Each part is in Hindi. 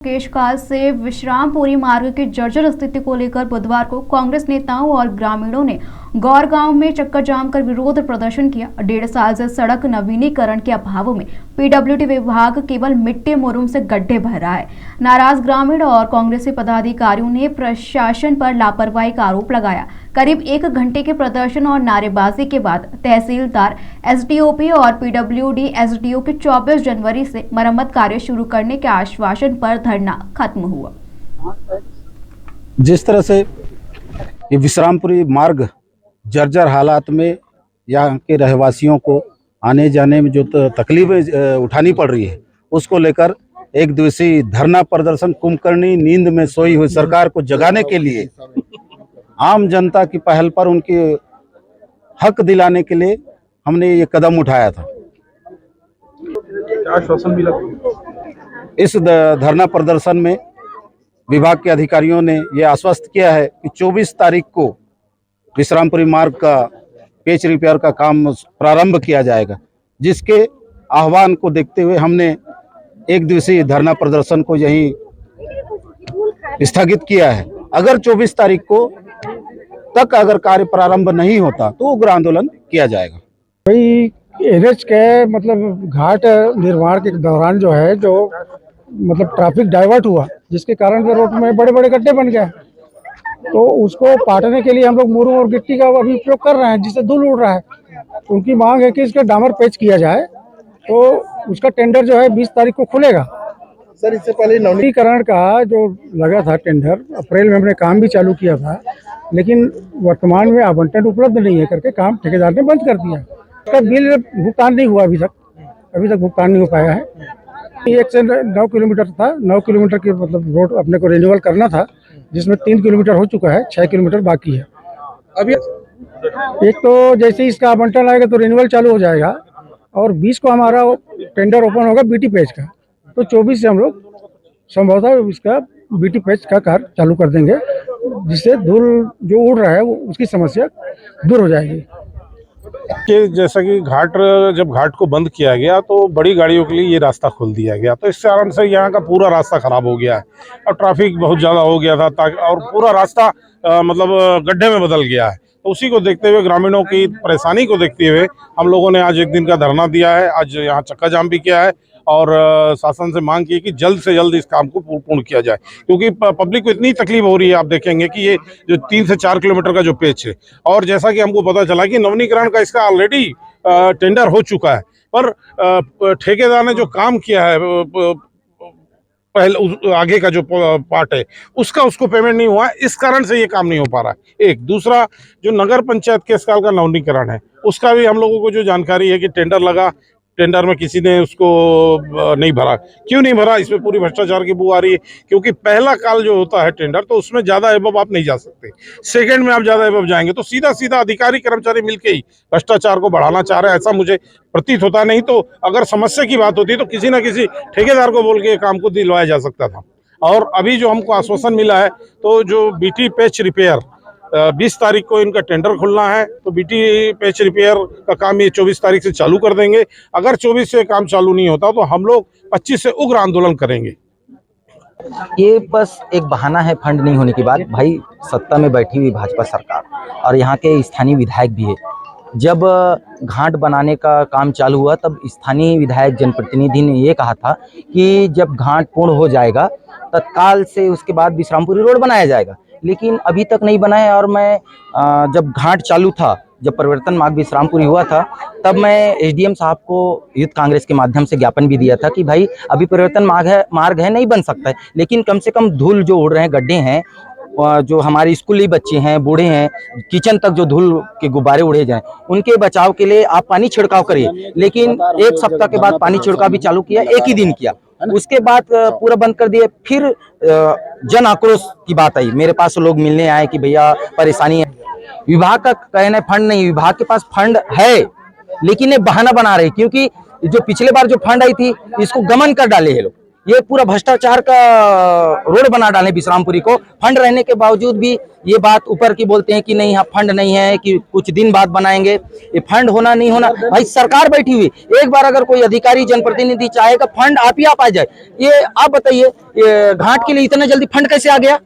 केशकाल से विश्रामपुरी मार्ग की जर्जर स्थिति को लेकर बुधवार को कांग्रेस नेताओं और ग्रामीणों ने गौर गांव में चक्कर जाम कर विरोध प्रदर्शन किया। 1.5 साल से सड़क नवीनीकरण के अभाव में पीडब्ल्यूडी विभाग केवल मिट्टी मुरुम से गड्ढे भर रहा है। नाराज ग्रामीण और कांग्रेसी पदाधिकारियों ने प्रशासन पर लापरवाही का आरोप लगाया। करीब 1 घंटे के प्रदर्शन और नारेबाजी के बाद तहसीलदार, एसडीओपी और पीडब्ल्यूडी एसडीओ के 24 जनवरी से मरम्मत कार्य शुरू करने के आश्वासन पर धरना खत्म हुआ। जिस तरह से ये विश्रामपुरी मार्ग जर्जर हालात में यहाँ के रहवासियों को आने जाने में जो तकलीफें उठानी पड़ रही है, उसको लेकर एक दिवसीय धरना प्रदर्शन कुंभकर्णी नींद में सोई हुई सरकार को जगाने के लिए, आम जनता की पहल पर उनकी हक दिलाने के लिए हमने ये कदम उठाया था। आश्वासन भी लगा। इस धरना प्रदर्शन में विभाग के अधिकारियों ने ये आश्वस्त किया है कि 24 तारीख को विश्रामपुरी मार्ग का पेच रिपेयर का काम प्रारंभ किया जाएगा, जिसके आह्वान को देखते हुए हमने एक दिवसीय धरना प्रदर्शन को यहीं स्थगित किया है। अगर 24 तारीख को तक अगर कार्य प्रारंभ नहीं होता तो उग्र आंदोलन किया जाएगा। भाई एनएच के मतलब घाट निर्माण के दौरान जो है मतलब ट्रैफिक डाइवर्ट हुआ, जिसके कारण से रोड में बड़े बड़े गड्ढे बन गए। तो उसको पाटने के लिए हम लोग मुरुम और गिट्टी का अभी उपयोग कर रहे हैं, जिससे धूल उड़ रहा है। उनकी मांग है कि इसका डामर पेच किया जाए, तो उसका टेंडर जो है 20 तारीख को खुलेगा। सर, इससे पहले नवीनीकरण का जो लगा था टेंडर, अप्रैल में हमने काम भी चालू किया था, लेकिन वर्तमान में आवंटन उपलब्ध नहीं है करके काम ठेकेदार ने बंद कर दिया। उसका बिल भुगतान नहीं हुआ, अभी तक भुगतान नहीं हो पाया है। 1 से 9 किलोमीटर था, 9 किलोमीटर की मतलब रोड अपने को रिन्यूअल करना था, जिसमें 3 किलोमीटर हो चुका है, 6 किलोमीटर बाकी है अभी। एक तो जैसे इसका आवंटन आएगा तो रिन्यूअल चालू हो जाएगा, और 20 को हमारा टेंडर ओपन होगा बीटी पैच का, तो 24 से हम लोग संभवतः इसका बीटी पैच का कार्य चालू कर देंगे, जिससे धूल जो उड़ रहा है उसकी समस्या दूर हो जाएगी। कि जैसा कि जब घाट को बंद किया गया तो बड़ी गाड़ियों के लिए ये रास्ता खोल दिया गया, तो इस कारण से यहाँ का पूरा रास्ता खराब हो गया है और ट्रैफिक बहुत ज़्यादा हो गया था, और पूरा रास्ता मतलब गड्ढे में बदल गया है। तो उसी को देखते हुए, ग्रामीणों की परेशानी को देखते हुए हम लोगों ने आज 1 दिन का धरना दिया है। आज यहाँ चक्का जाम भी किया है और शासन से मांग की है कि जल्द से जल्द इस काम को पूर्ण किया जाए, क्योंकि पब्लिक को इतनी तकलीफ हो रही है। आप देखेंगे कि ये जो 3 से 4 किलोमीटर का जो पेच है, और जैसा कि हमको पता चला कि नवीनीकरण का इसका ऑलरेडी टेंडर हो चुका है, पर ठेकेदार ने जो काम किया है पहले आगे का जो पार्ट है उसको पेमेंट नहीं हुआ है, इस कारण से ये काम नहीं हो पा रहा है। एक दूसरा जो नगर पंचायत केशकाल का नवीनीकरण है, उसका भी हम लोगों को जो जानकारी है कि टेंडर लगा, टेंडर में किसी ने उसको नहीं भरा। क्यों नहीं भरा? इसमें पूरी भ्रष्टाचार की बू आ रही है, क्योंकि पहला काल जो होता है टेंडर, तो उसमें ज़्यादा एबव आप नहीं जा सकते। सेकंड में आप ज़्यादा एबव जाएंगे तो सीधा सीधा अधिकारी कर्मचारी मिलके ही भ्रष्टाचार को बढ़ाना चाह रहे हैं, ऐसा मुझे प्रतीत होता। नहीं तो अगर समस्या की बात होती तो किसी न किसी ठेकेदार को बोल के काम को दिलवाया जा सकता था। और अभी जो हमको आश्वासन मिला है, तो जो बीटी पैच रिपेयर 20 तारीख को इनका टेंडर खुलना है, तो बीटी पैच रिपेयर का काम ये 24 तारीख से चालू कर देंगे। अगर 24 से काम चालू नहीं होता तो हम लोग 25 से उग्र आंदोलन करेंगे। ये बस एक बहाना है फंड नहीं होने की बात। भाई, सत्ता में बैठी हुई भाजपा सरकार और यहाँ के स्थानीय विधायक भी है। जब घाट बनाने का काम चालू हुआ, तब स्थानीय विधायक जनप्रतिनिधि ने ये कहा था कि जब घाट पूर्ण हो जाएगा तत्काल से उसके बाद विश्रामपुरी रोड बनाया जाएगा, लेकिन अभी तक नहीं बना है। और मैं जब घाट चालू था, जब परिवर्तन मार्ग विश्रामपुरी हुआ था, तब मैं एसडीएम साहब को यूथ कांग्रेस के माध्यम से ज्ञापन भी दिया था कि भाई अभी परिवर्तन मार्ग है, नहीं बन सकता है, लेकिन कम से कम धूल जो उड़ रहे हैं, गड्ढे हैं, जो हमारे स्कूली बच्चे हैं, बूढ़े हैं, किचन तक जो धूल के गुब्बारे उड़े जाएं, उनके बचाव के लिए आप पानी छिड़काव करिए। लेकिन 1 सप्ताह के बाद पानी छिड़काव भी चालू किया, 1 ही दिन किया, उसके बाद पूरा बंद कर दिए। फिर जन आक्रोश की बात आई, मेरे पास लोग मिलने आए कि भैया परेशानी है। विभाग का कहना फंड नहीं, विभाग के पास फंड है, लेकिन ये बहाना बना रहे, क्योंकि जो पिछले बार जो फंड आई थी इसको गमन कर डाले हैं लोग। ये पूरा भ्रष्टाचार का रोड बना डाले विश्रामपुरी को। फंड रहने के बावजूद भी ये बात ऊपर की बोलते हैं कि नहीं यहाँ फंड नहीं है, कि कुछ दिन बाद बनाएंगे। ये फंड होना नहीं होना, भाई सरकार बैठी हुई, एक बार अगर कोई अधिकारी जनप्रतिनिधि चाहेगा फंड आप ही आप आ जाए। ये आप बताइए, ये घाट के लिए इतना जल्दी फंड कैसे आ गया?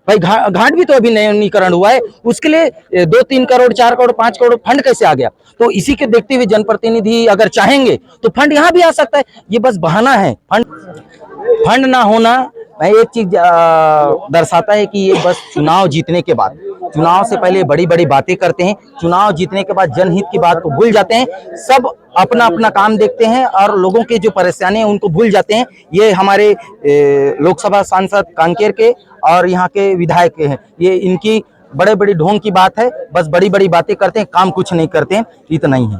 भाई घाट भी तो अभी नवीनीकरण हुआ है, उसके लिए 2-3 करोड़ 4 करोड़ 5 करोड़ फंड कैसे आ गया? तो इसी के देखते हुए जनप्रतिनिधि अगर चाहेंगे तो फंड यहाँ भी आ सकता है। ये बस बहाना है। फंड ना होना मैं एक चीज दर्शाता है कि ये बस चुनाव जीतने के बाद, चुनाव से पहले बड़ी बड़ी बातें करते हैं, चुनाव जीतने के बाद जनहित की बात को भूल जाते हैं। सब अपना अपना काम देखते हैं और लोगों के जो परेशानी है उनको भूल जाते हैं। ये हमारे लोकसभा सांसद कांकेर के और यहाँ के विधायक के हैं, ये इनकी बड़े बड़ी ढोंग की बात है। बस बड़ी बड़ी बातें करते हैं, काम कुछ नहीं करते हैं, इतना ही है।